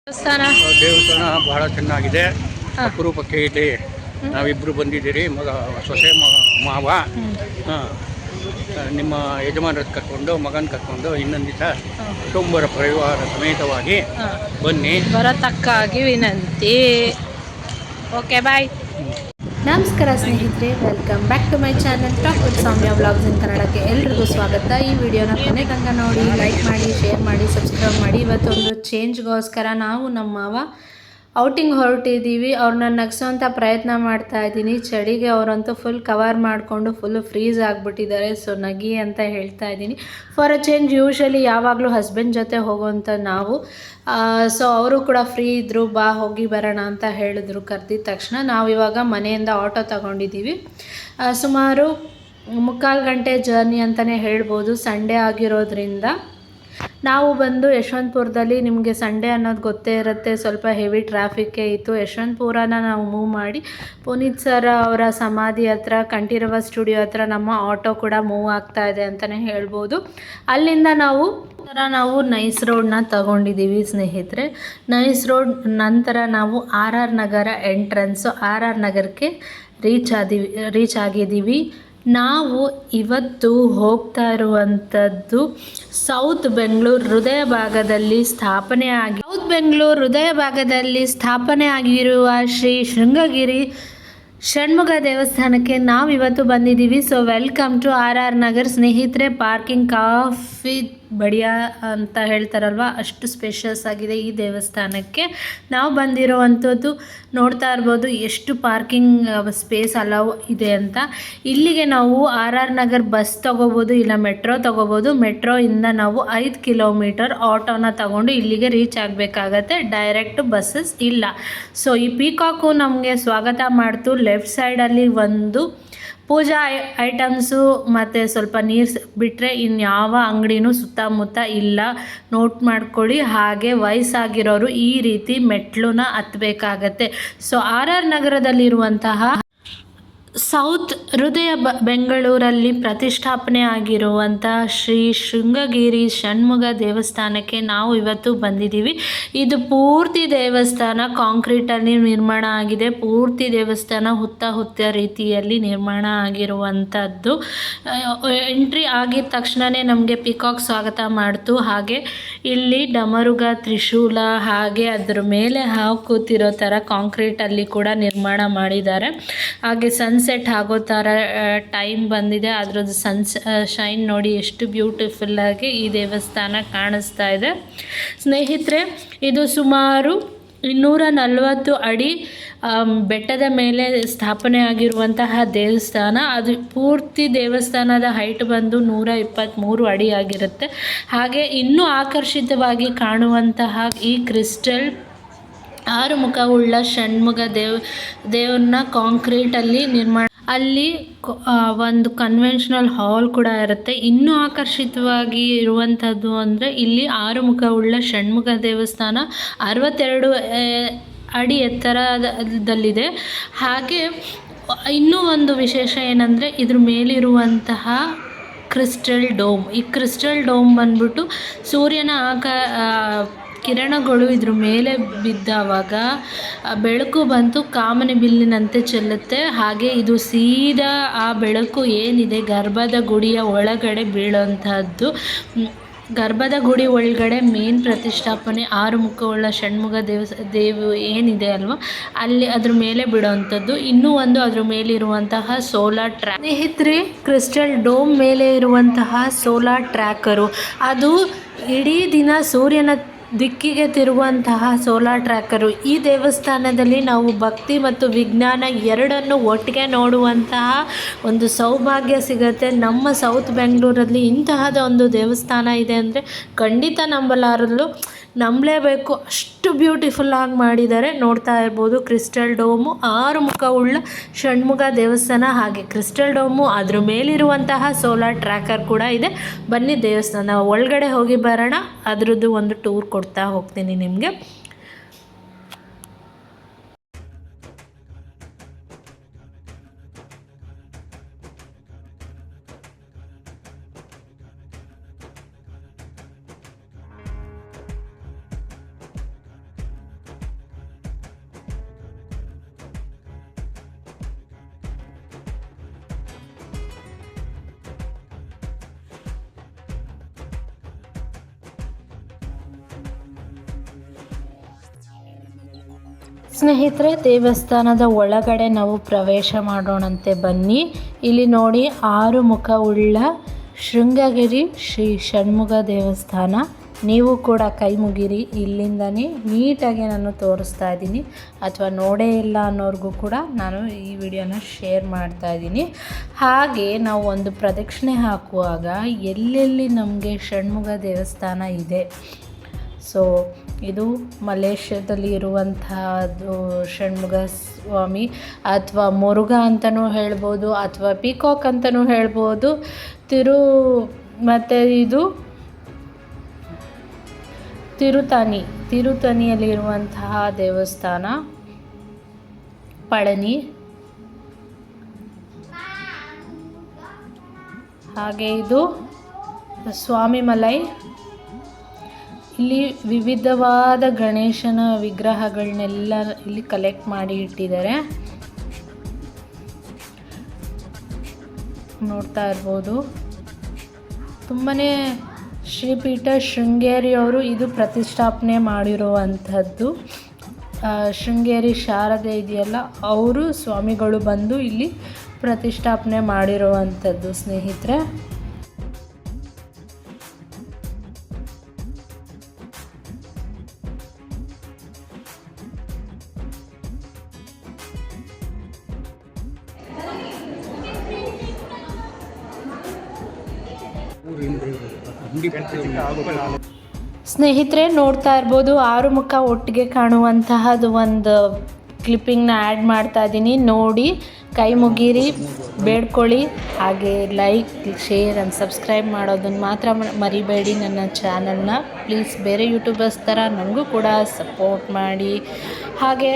ದೇವಸ್ಥಾನ ದೇವಸ್ಥಾನ ಬಹಳ ಚೆನ್ನಾಗಿದೆ. ಹಾ. ಅಪರೂಪಕ್ಕೆ ಇಲ್ಲಿ ನಾವಿಬ್ಬರು ಬಂದಿದ್ದೀರಿ. ಮಗ ಸೊಸೆ ಮಾವ ನಿಮ್ಮ ಯಜಮಾನರ ಕರ್ಕೊಂಡು ಮಗನ ಕರ್ಕೊಂಡು ಇನ್ನೊಂದು ದಿವಸ ಕುಟುಂಬರ ಪರಿವಾರ ಸಮೇತವಾಗಿ ಬನ್ನಿ. ಬರತಕ್ಕಾಗಿ ವಿನಂತಿ. Okay bye. ನಮಸ್ಕಾರ ಸ್ನೇಹಿತರೆ, welcome back to my channel talk with Soumya vlogs in ಕನ್ನಡಕ್ಕೆ ಎಲ್ರಿಗೂ ಸ್ವಾಗತ. ಈ ವಿಡಿಯೋನ ಕೊನೆ ತನಕ ನೋಡಿ, ಲೈಕ್ ಮಾಡಿ, ಶೇರ್ ಮಾಡಿ, ಸಬ್ಸ್ಕ್ರೈಬ್ ಮಾಡಿ. ಇವತ್ತೊಂದು ಚೇಂಜ್ಗೋಸ್ಕರ ನಾವು ನಮ್ಮ ಮಾವ ಔಟಿಂಗ್ ಹೊರಟಿದ್ದೀವಿ. ಅವ್ರನ್ನ ನಗಿಸೋಂಥ ಪ್ರಯತ್ನ ಮಾಡ್ತಾ ಇದ್ದೀನಿ. ಚಳಿಗೆ ಅವರಂತೂ ಫುಲ್ ಕವರ್ ಮಾಡಿಕೊಂಡು ಫುಲ್ ಫ್ರೀಸ್ ಆಗಿಬಿಟ್ಟಿದ್ದಾರೆ. ಸೊ ನಗಿ ಅಂತ ಹೇಳ್ತಾ ಇದ್ದೀನಿ. ಫಾರ್ ಅ ಚೇಂಜ್ ಯೂಶ್ವಲಿ ಯಾವಾಗಲೂ ಹಸ್ಬೆಂಡ್ ಜೊತೆ ಹೋಗುವಂಥ ನಾವು, ಸೊ ಅವರು ಕೂಡ ಫ್ರೀ ಇದ್ದರು, ಬಾ ಹೋಗಿ ಬರೋಣ ಅಂತ ಹೇಳಿದ್ರು. ಕರೆದಿದ ತಕ್ಷಣ ನಾವು ಇವಾಗ ಮನೆಯಿಂದ ಆಟೋ ತಗೊಂಡಿದ್ದೀವಿ. ಸುಮಾರು 3/4 ಗಂಟೆ ಜರ್ನಿ ಅಂತಲೇ ಹೇಳ್ಬೋದು. ಸಂಡೇ ಆಗಿರೋದ್ರಿಂದ ನಾವು ಬಂದು ಯಶವಂತಪುರದಲ್ಲಿ, ನಿಮಗೆ ಸಂಡೇ ಅನ್ನೋದು ಗೊತ್ತೇ ಇರುತ್ತೆ, ಸ್ವಲ್ಪ ಹೆವಿ ಟ್ರಾಫಿಕ್ಕೇ ಇತ್ತು. ಯಶವಂತಪುರನ ನಾವು ಮೂವ್ ಮಾಡಿ ಪುನೀತ್ ಸರ್ ಅವರ ಸಮಾಧಿ ಹತ್ರ, ಕಂಠೀರವ ಸ್ಟುಡಿಯೋ ಹತ್ರ ನಮ್ಮ ಆಟೋ ಕೂಡ ಮೂವ್ ಆಗ್ತಾ ಇದೆ ಅಂತಲೇ ಹೇಳ್ಬೋದು. ಅಲ್ಲಿಂದ ನಾವು ನೈಸ್ ರೋಡ್ನ ತಗೊಂಡಿದ್ದೀವಿ ಸ್ನೇಹಿತರೆ. ನೈಸ್ ರೋಡ್ ನಂತರ ನಾವು ಆರ್ ಆರ್ ನಗರ ಎಂಟ್ರೆನ್ಸು, ಆರ್ ಆರ್ ನಗರಕ್ಕೆ ರೀಚ್ ಆಗಿದ್ದೀವಿ. ನಾವು ಇವತ್ತು ಹೋಗ್ತಾ ಇರುವಂಥದ್ದು ಸೌತ್ ಬೆಂಗಳೂರು ಹೃದಯ ಭಾಗದಲ್ಲಿ ಸ್ಥಾಪನೆ ಆಗಿರುವ ಶ್ರೀ ಶೃಂಗಗಿರಿ ಷಣ್ಮುಗ ದೇವಸ್ಥಾನಕ್ಕೆ ನಾವು ಇವತ್ತು ಬಂದಿದ್ದೀವಿ. So welcome to R R Nagar. ಸ್ನೇಹಿತರೆ, ಪಾರ್ಕಿಂಗ್ ಕಾಫಿ ಬಡಿಯಾ ಅಂತ ಹೇಳ್ತಾರಲ್ವ, ಅಷ್ಟು ಸ್ಪೇಷಿಯಸ್ ಆಗಿದೆ ಈ ದೇವಸ್ಥಾನಕ್ಕೆ ನಾವು ಬಂದಿರೋವಂಥದ್ದು. ನೋಡ್ತಾ ಇರ್ಬೋದು ಎಷ್ಟು ಪಾರ್ಕಿಂಗ್ ಸ್ಪೇಸ್ ಅಲೌ ಇದೆ ಅಂತ. ಇಲ್ಲಿಗೆ ನಾವು ಆರ್ ಆರ್ ನಗರ್ ಬಸ್ ತೊಗೋಬೋದು, ಇಲ್ಲ ಮೆಟ್ರೋ ತೊಗೋಬೋದು. ಮೆಟ್ರೋಯಿಂದ ನಾವು 5 ಕಿಲೋಮೀಟರ್ ಆಟೋನ ತಗೊಂಡು ಇಲ್ಲಿಗೆ ರೀಚ್ ಆಗಬೇಕಾಗತ್ತೆ. ಡೈರೆಕ್ಟ್ ಬಸ್ಸಸ್ ಇಲ್ಲ. ಸೊ ಈ ಪೀಕಾಕು ನಮಗೆ ಸ್ವಾಗತ ಮಾಡ್ತು. ಲೆಫ್ಟ್ ಸೈಡಲ್ಲಿ ಒಂದು ಪೂಜಾ ಐಟಮ್ಸು ಮತ್ತು ಸ್ವಲ್ಪ ನೀರು ಬಿಟ್ಟರೆ ಇನ್ಯಾವ ಅಂಗಡಿನೂ ಸುತ್ತಮುತ್ತ ಇಲ್ಲ. ನೋಟ್ ಮಾಡ್ಕೊಳ್ಳಿ. ಹಾಗೆ ವಯಸ್ಸಾಗಿರೋರು ಈ ರೀತಿ ಮೆಟ್ಲನ್ನ ಹತ್ತಬೇಕಾಗತ್ತೆ. ಸೊ ಆರ್ ಆರ್ ನಗರದಲ್ಲಿರುವಂತಹ ಸೌತ್ ಹೃದಯ ಬೆಂಗಳೂರಲ್ಲಿ ಪ್ರತಿಷ್ಠಾಪನೆ ಆಗಿರುವಂಥ ಶ್ರೀ ಶೃಂಗಗಿರಿ ಷಣ್ಮುಗ ದೇವಸ್ಥಾನಕ್ಕೆ ನಾವು ಇವತ್ತು ಬಂದಿದ್ದೀವಿ. ಇದು ಪೂರ್ತಿ ದೇವಸ್ಥಾನ ಕಾಂಕ್ರೀಟಲ್ಲಿ ನಿರ್ಮಾಣ ಆಗಿದೆ. ಪೂರ್ತಿ ದೇವಸ್ಥಾನ ಹುತ್ತ ರೀತಿಯಲ್ಲಿ ನಿರ್ಮಾಣ ಆಗಿರುವಂಥದ್ದು. ಎಂಟ್ರಿ ಆಗಿದ ತಕ್ಷಣವೇ ನಮಗೆ ಪಿಕಾಕ್ ಸ್ವಾಗತ ಮಾಡ್ತು. ಹಾಗೆ ಇಲ್ಲಿ ಡಮರುಗ, ತ್ರಿಶೂಲ, ಹಾಗೆ ಅದ್ರ ಮೇಲೆ ಹಾವು ಕೂತಿರೋ ಥರ ಕಾಂಕ್ರೀಟಲ್ಲಿ ಕೂಡ ನಿರ್ಮಾಣ ಮಾಡಿದ್ದಾರೆ. ಹಾಗೆ ಸನ್ಸೆಟ್ ಆಗೋ ಥರ ಟೈಮ್ ಬಂದಿದೆ. ಅದರದ್ದು ಶೈನ್ ನೋಡಿ ಎಷ್ಟು ಬ್ಯೂಟಿಫುಲ್ಲಾಗಿ ಈ ದೇವಸ್ಥಾನ ಕಾಣಿಸ್ತಾ ಇದೆ. ಸ್ನೇಹಿತರೆ, ಇದು ಸುಮಾರು 240 ಅಡಿ ಬೆಟ್ಟದ ಮೇಲೆ ಸ್ಥಾಪನೆ ಆಗಿರುವಂತಹ ದೇವಸ್ಥಾನ. ಅದು ಪೂರ್ತಿ ದೇವಸ್ಥಾನದ ಹೈಟ್ ಬಂದು 123 ಅಡಿ ಆಗಿರುತ್ತೆ. ಹಾಗೆ ಇನ್ನೂ ಆಕರ್ಷಿತವಾಗಿ ಕಾಣುವಂತಹ ಈ ಕ್ರಿಸ್ಟಲ್ 6 ಮುಖವುಳ್ಳ ಷಣ್ಮುಗ ದೇವ್ರನ್ನ ಕಾಂಕ್ರೀಟಲ್ಲಿ ನಿರ್ಮಾಣ, ಅಲ್ಲಿ ಒಂದು ಕನ್ವೆನ್ಷನಲ್ ಹಾಲ್ ಕೂಡ ಇರುತ್ತೆ. ಇನ್ನೂ ಆಕರ್ಷಿತವಾಗಿ ಇರುವಂಥದ್ದು ಅಂದರೆ ಇಲ್ಲಿ 6 ಮುಖವುಳ್ಳ ಷಣ್ಮುಗ ದೇವಸ್ಥಾನ 62 ಅಡಿ ಎತ್ತರದಲ್ಲಿದೆ. ಹಾಗೆ ಇನ್ನೂ ಒಂದು ವಿಶೇಷ ಏನಂದರೆ ಇದ್ರ ಮೇಲಿರುವಂತಹ ಕ್ರಿಸ್ಟಲ್ ಡೋಮ್. ಈ ಕ್ರಿಸ್ಟಲ್ ಡೋಮ್ ಬಂದ್ಬಿಟ್ಟು ಸೂರ್ಯನ ಕಿರಣಗಳು ಇದ್ರ ಮೇಲೆ ಬಿದ್ದಾವಾಗ ಬೆಳಕು ಬಂತು ಕಾಮನೆ ಬಿಲ್ಲಿನಂತೆ ಚೆಲ್ಲುತ್ತೆ. ಹಾಗೆ ಇದು ಸೀದಾ ಆ ಬೆಳಕು ಏನಿದೆ ಗರ್ಭದ ಗುಡಿಯ ಒಳಗಡೆ ಬೀಳೋಂಥದ್ದು. ಗರ್ಭದ ಗುಡಿ ಒಳಗಡೆ ಮೇನ್ ಪ್ರತಿಷ್ಠಾಪನೆ 6 ಮುಖವುಳ್ಳ ಷಣ್ಮುಗ ದೇವು ಏನಿದೆ ಅಲ್ವ, ಅಲ್ಲಿ ಅದ್ರ ಮೇಲೆ ಬಿಡೋವಂಥದ್ದು. ಇನ್ನೂ ಒಂದು ಅದ್ರ ಮೇಲಿರುವಂತಹ ಸೋಲಾರ್ ಟ್ರ್ಯಾಕ್. ಸ್ನೇಹಿತರೆ, ಕ್ರಿಸ್ಟಲ್ ಡೋಮ್ ಮೇಲೆ ಇರುವಂತಹ ಸೋಲಾರ್ ಟ್ರ್ಯಾಕರು, ಅದು ಇಡೀ ದಿನ ಸೂರ್ಯನ ದಿಕ್ಕಿಗೆ ತಿರುಗುವಂತಹ ಸೋಲಾರ್ ಟ್ರ್ಯಾಕರು. ಈ ದೇವಸ್ಥಾನದಲ್ಲಿ ನಾವು ಭಕ್ತಿ ಮತ್ತು ವಿಜ್ಞಾನ ಎರಡನ್ನು ಒಟ್ಟಿಗೆ ನೋಡುವಂತಹ ಒಂದು ಸೌಭಾಗ್ಯ ಸಿಗುತ್ತೆ. ನಮ್ಮ ಸೌತ್ ಬೆಂಗಳೂರಲ್ಲಿ ಇಂತಹದ ಒಂದು ದೇವಸ್ಥಾನ ಇದೆ ಅಂದರೆ ಖಂಡಿತ ನಂಬಲೇಬೇಕು. ಅಷ್ಟು ಬ್ಯೂಟಿಫುಲ್ಲಾಗಿ ಮಾಡಿದ್ದಾರೆ. ನೋಡ್ತಾ ಇರ್ಬೋದು ಕ್ರಿಸ್ಟಲ್ ಡೋಮು, 6 ಮುಖವುಳ್ಳ ಷಣ್ಮುಗ ದೇವಸ್ಥಾನ. ಹಾಗೆ ಕ್ರಿಸ್ಟಲ್ ಡೋಮು, ಅದ್ರ ಮೇಲಿರುವಂತಹ ಸೋಲಾರ್ ಟ್ರ್ಯಾಕರ್ ಕೂಡ ಇದೆ. ಬನ್ನಿ ದೇವಸ್ಥಾನ ಒಳಗಡೆ ಹೋಗಿ ಬರೋಣ. ಅದರದ್ದು ಒಂದು ಟೂರ್ ಕೊಡ್ತಾ ಹೋಗ್ತೀನಿ ನಿಮಗೆ. ಸ್ನೇಹಿತರೆ, ದೇವಸ್ಥಾನದ ಒಳಗಡೆ ನಾವು ಪ್ರವೇಶ ಮಾಡೋಣಂತೆ ಬನ್ನಿ. ಇಲ್ಲಿ ನೋಡಿ 6 ಮುಖವುಳ್ಳ ಶೃಂಗಗಿರಿ ಶ್ರೀ ಷಣ್ಮುಗ ದೇವಸ್ಥಾನ. ನೀವು ಕೂಡ ಕೈ ಮುಗಿರಿ. ಇಲ್ಲಿಂದನೇ ನೀಟಾಗಿ ನಾನು ತೋರಿಸ್ತಾ ಇದ್ದೀನಿ, ಅಥವಾ ನೋಡೇ ಇಲ್ಲ ಅನ್ನೋರಿಗೂ ಕೂಡ ನಾನು ಈ ವಿಡಿಯೋನ ಶೇರ್ ಮಾಡ್ತಾ ಇದ್ದೀನಿ. ಹಾಗೆ ನಾವು ಒಂದು ಪ್ರದಕ್ಷಿಣೆ ಹಾಕುವಾಗ ಎಲ್ಲೆಲ್ಲಿ ನಮಗೆ ಷಣ್ಮುಗ ದೇವಸ್ಥಾನ ಇದೆ, ಸೊ ಇದು ಮಲೇಷ್ಯಾದಲ್ಲಿ ಇರುವಂತಹದ್ದು ಷಣ್ಮುಗ ಸ್ವಾಮಿ, ಅಥವಾ ಮುರುಘ ಅಂತಲೂ ಹೇಳ್ಬೋದು, ಅಥವಾ ಪೀಕಾಕ್ ಅಂತಲೂ ಹೇಳ್ಬೋದು. ಮತ್ತು ಇದು ತಿರುತಣಿಯಲ್ಲಿರುವಂತಹ ದೇವಸ್ಥಾನ ಪಳನಿ. ಹಾಗೆ ಇದು ಸ್ವಾಮಿಮಲೈ. ಇಲ್ಲಿ ವಿವಿಧವಾದ ಗಣೇಶನ ವಿಗ್ರಹಗಳನ್ನೆಲ್ಲ ಇಲ್ಲಿ ಕಲೆಕ್ಟ್ ಮಾಡಿ ಇಟ್ಟಿದ್ದಾರೆ, ನೋಡ್ತಾ ಇರ್ಬೋದು. ತುಂಬಾ ಶ್ರೀಪೀಠ ಶೃಂಗೇರಿ ಅವರು ಇದು ಪ್ರತಿಷ್ಠಾಪನೆ ಮಾಡಿರುವಂಥದ್ದು. ಶೃಂಗೇರಿ ಶಾರದೆ ಇದೆಯಲ್ಲ, ಅವರು ಸ್ವಾಮಿಗಳು ಬಂದು ಇಲ್ಲಿ ಪ್ರತಿಷ್ಠಾಪನೆ ಮಾಡಿರುವಂಥದ್ದು ಸ್ನೇಹಿತರೆ. ಸ್ನೇಹಿತರೆ, ನೋಡ್ತಾ ಇರ್ಬೋದು 6 ಮುಖ ಒಟ್ಟಿಗೆ ಕಾಣುವಂತಹದ್ದು ಒಂದು ಕ್ಲಿಪ್ಪಿಂಗ್ನ ಆ್ಯಡ್ ಮಾಡ್ತಾ ಇದ್ದೀನಿ. ನೋಡಿ, ಕೈ ಮುಗೀರಿ, ಬೇಡ್ಕೊಳ್ಳಿ. ಹಾಗೆ ಲೈಕ್, ಶೇರ್ ಆ್ಯಂಡ್ ಸಬ್ಸ್ಕ್ರೈಬ್ ಮಾಡೋದನ್ನು ಮಾತ್ರ ಮರಿಬೇಡಿ ನನ್ನ ಚಾನಲ್ನ. ಪ್ಲೀಸ್ ಬೇರೆ ಯೂಟ್ಯೂಬರ್ಸ್ ಥರ ನನಗೂ ಕೂಡ ಸಪೋರ್ಟ್ ಮಾಡಿ. ಹಾಗೆ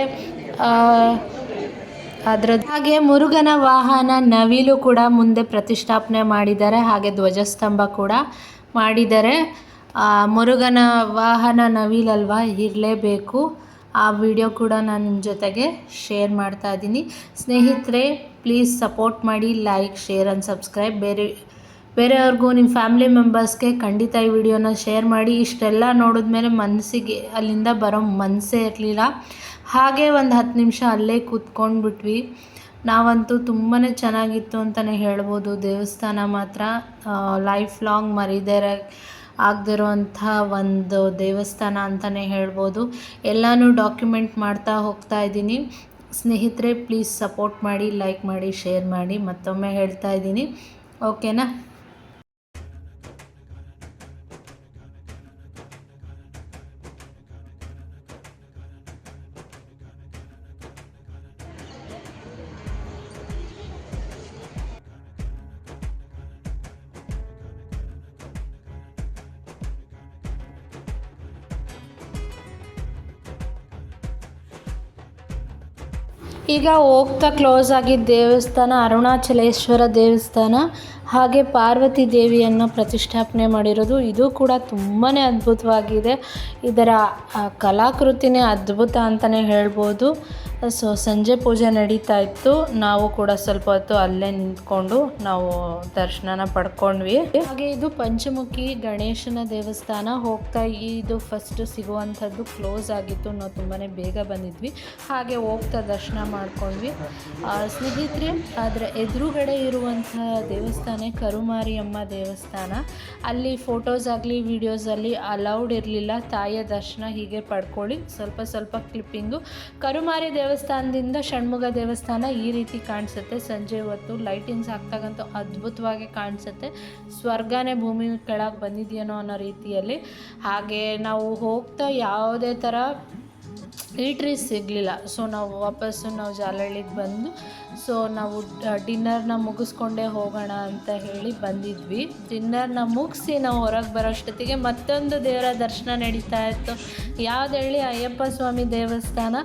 ಮುರುಗನ ವಾಹನ ನವಿಲು ಕೂಡ ಮುಂದೆ ಪ್ರತಿಷ್ಠಾಪನೆ ಮಾಡಿದ್ದಾರೆ. ಹಾಗೆ ಧ್ವಜಸ್ತಂಭ ಕೂಡ ಮಾಡಿದ್ದಾರೆ. ಮುರುಗನ ವಾಹನ ನವಿಲಲ್ವಾ, ಇರಲೇಬೇಕು. ಆ ವಿಡಿಯೋ ಕೂಡ ನಾನು ನಿಮ್ಮ ಜೊತೆಗೆ ಶೇರ್ ಮಾಡ್ತಾ ಇದ್ದೀನಿ. ಸ್ನೇಹಿತರೆ, ಪ್ಲೀಸ್ ಸಪೋರ್ಟ್ ಮಾಡಿ, ಲೈಕ್, ಶೇರ್ ಆ್ಯಂಡ್ ಸಬ್ಸ್ಕ್ರೈಬ್. ಬೇರೆಯವ್ರಿಗೂ, ನಿಮ್ಮ ಫ್ಯಾಮಿಲಿ ಮೆಂಬರ್ಸ್ಗೆ ಖಂಡಿತ ಈ ವಿಡಿಯೋನ ಶೇರ್ ಮಾಡಿ. ಇಷ್ಟೆಲ್ಲ ನೋಡಿದ್ಮೇಲೆ ಮನಸ್ಸಿಗೆ ಅಲ್ಲಿಂದ ಬರೋ ಮನಸ್ಸೇ ಇರಲಿಲ್ಲ. ಹಾಗೆ ಒಂದು 10 ನಿಮಿಷ ಅಲ್ಲೇ ಕೂತ್ಕೊಂಡ್ಬಿಟ್ವಿ. ನಾವಂತೂ ತುಂಬಾ ಚೆನ್ನಾಗಿತ್ತು ಅಂತಲೇ ಹೇಳ್ಬೋದು. ದೇವಸ್ಥಾನ ಮಾತ್ರ ಲೈಫ್ ಲಾಂಗ್ ಆಗದಿರೋಂಥ ಒಂದು ದೇವಸ್ಥಾನ ಅಂತಲೇ ಹೇಳ್ಬೋದು. ಎಲ್ಲನೂ ಡಾಕ್ಯುಮೆಂಟ್ ಮಾಡ್ತಾ ಹೋಗ್ತಾ ಇದ್ದೀನಿ. ಸ್ನೇಹಿತರೆ, ಪ್ಲೀಸ್ ಸಪೋರ್ಟ್ ಮಾಡಿ, ಲೈಕ್ ಮಾಡಿ, ಶೇರ್ ಮಾಡಿ. ಮತ್ತೊಮ್ಮೆ ಹೇಳ್ತಾ ಇದ್ದೀನಿ, ಓಕೆನಾ? ಈಗ ಹೋಗ್ತಾ ಕ್ಲೋಸ್ ಆಗಿದ್ದ ದೇವಸ್ಥಾನ ಅರುಣಾಚಲೇಶ್ವರ ದೇವಸ್ಥಾನ. ಹಾಗೆ ಪಾರ್ವತಿ ದೇವಿಯನ್ನು ಪ್ರತಿಷ್ಠಾಪನೆ ಮಾಡಿರೋದು. ಇದು ಕೂಡ ತುಂಬಾ ಅದ್ಭುತವಾಗಿದೆ. ಇದರ ಕಲಾಕೃತಿನೇ ಅದ್ಭುತ ಅಂತಲೇ ಹೇಳ್ಬೋದು. ಸೊ ಸಂಜೆ ಪೂಜೆ ನಡೀತಾ ಇತ್ತು. ನಾವು ಕೂಡ ಸ್ವಲ್ಪ ಹೊತ್ತು ಅಲ್ಲೇ ನಿಂತ್ಕೊಂಡು ನಾವು ದರ್ಶನನ ಪಡ್ಕೊಂಡ್ವಿ. ಹಾಗೆ ಇದು ಪಂಚಮುಖಿ ಗಣೇಶನ ದೇವಸ್ಥಾನ. ಇದು ಫಸ್ಟ್ ಸಿಗುವಂಥದ್ದು ಕ್ಲೋಸ್ ಆಗಿತ್ತು. ನಾವು ತುಂಬಾ ಬೇಗ ಬಂದಿದ್ವಿ. ಹಾಗೆ ಹೋಗ್ತಾ ದರ್ಶನ ಮಾಡ್ಕೊಂಡ್ವಿ ಸ್ನೇಹಿತರೆ. ಅದರ ಎದುರುಗಡೆ ಇರುವಂಥ ದೇವಸ್ಥಾನ ಕರುಮಾರಿಯಮ್ಮ ದೇವಸ್ಥಾನ. ಅಲ್ಲಿ ಫೋಟೋಸ್ ಆಗಲಿ ವಿಡಿಯೋಸಲ್ಲಿ ಅಲೌಡ್ ಇರಲಿಲ್ಲ. ತಾಯಿಯ ದರ್ಶನ ಹೀಗೆ ಪಡ್ಕೊಳ್ಳಿ. ಸ್ವಲ್ಪ ಕ್ಲಿಪ್ಪಿಂಗು. ಕರುಮಾರಿ ದೇವಸ್ಥಾನದಿಂದ ಷಣ್ಮುಗ ದೇವಸ್ಥಾನ ಈ ರೀತಿ ಕಾಣಿಸುತ್ತೆ. ಸಂಜೆ ಹೊತ್ತು ಲೈಟಿಂಗ್ಸ್ ಹಾಕ್ತಾಗಂತೂ ಅದ್ಭುತವಾಗಿ ಕಾಣಿಸುತ್ತೆ. ಸ್ವರ್ಗನೇ ಭೂಮಿ ಕೆಳಗೆ ಬಂದಿದೆಯೇನೋ ಅನ್ನೋ ರೀತಿಯಲ್ಲಿ. ಹಾಗೆ ನಾವು ಹೋಗ್ತಾ ಯಾವುದೇ ಥರ ಈಟ್ರೀಸ್ ಸಿಗಲಿಲ್ಲ. ಸೊ ನಾವು ಜಾಲಹಳ್ಳಿಗೆ ಬಂದು ನಾವು ಡಿನ್ನರ್ನ ಮುಗಿಸ್ಕೊಂಡೇ ಹೋಗೋಣ ಅಂತ ಹೇಳಿ ಬಂದಿದ್ವಿ. ಡಿನ್ನರ್ನ ಮುಗಿಸಿ ನಾವು ಹೊರಗೆ ಬರೋಷ್ಟೊತ್ತಿಗೆ ಮತ್ತೊಂದು ದೇವರ ದರ್ಶನ ನಡೀತಾ ಇತ್ತು. ಯಾವ್ದು ಹೇಳಿ, ಅಯ್ಯಪ್ಪ ಸ್ವಾಮಿ ದೇವಸ್ಥಾನ.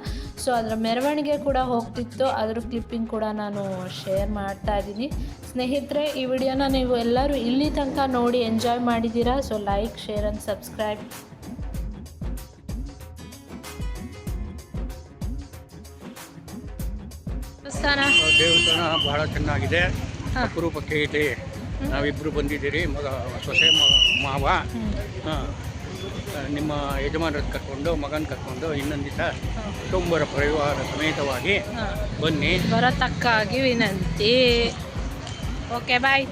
ಸೊ ಅದರ ಮೆರವಣಿಗೆ ಕೂಡ ಹೋಗ್ತಿತ್ತು. ಅದ್ರ ಕ್ಲಿಪ್ಪಿಂಗ್ ಕೂಡ ನಾನು ಶೇರ್ ಮಾಡ್ತಾ ಇದ್ದೀನಿ. ಸ್ನೇಹಿತರೆ, ಈ ವಿಡಿಯೋನ ನೀವು ಎಲ್ಲರೂ ಇಲ್ಲಿ ತನಕ ನೋಡಿ ಎಂಜಾಯ್ ಮಾಡಿದ್ದೀರಾ. So like, share and subscribe. ದೇವಸ್ಥಾನ ಬಹಳ ಚೆನ್ನಾಗಿದೆ. ಅಪರೂಪಕ್ಕೆ ಇದೆ. ನಾವಿಬ್ಬರು ಬಂದಿದ್ದೀರಿ, ಮಗ ಸೊಸೆ ಮಾವ. ನಿಮ್ಮ ಯಜಮಾನರ ಕರ್ಕೊಂಡು ಮಗನ ಕರ್ಕೊಂಡು ಇನ್ನೊಂದು ದಿವಸ ಕುಟುಂಬರ ಪರಿವಾರ ಸಮೇತವಾಗಿ ಬನ್ನಿ. ಬರತಕ್ಕಾಗಿ ವಿನಂತಿ. Okay bye.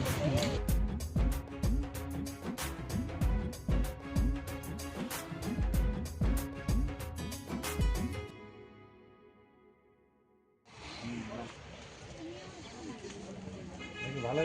ভালো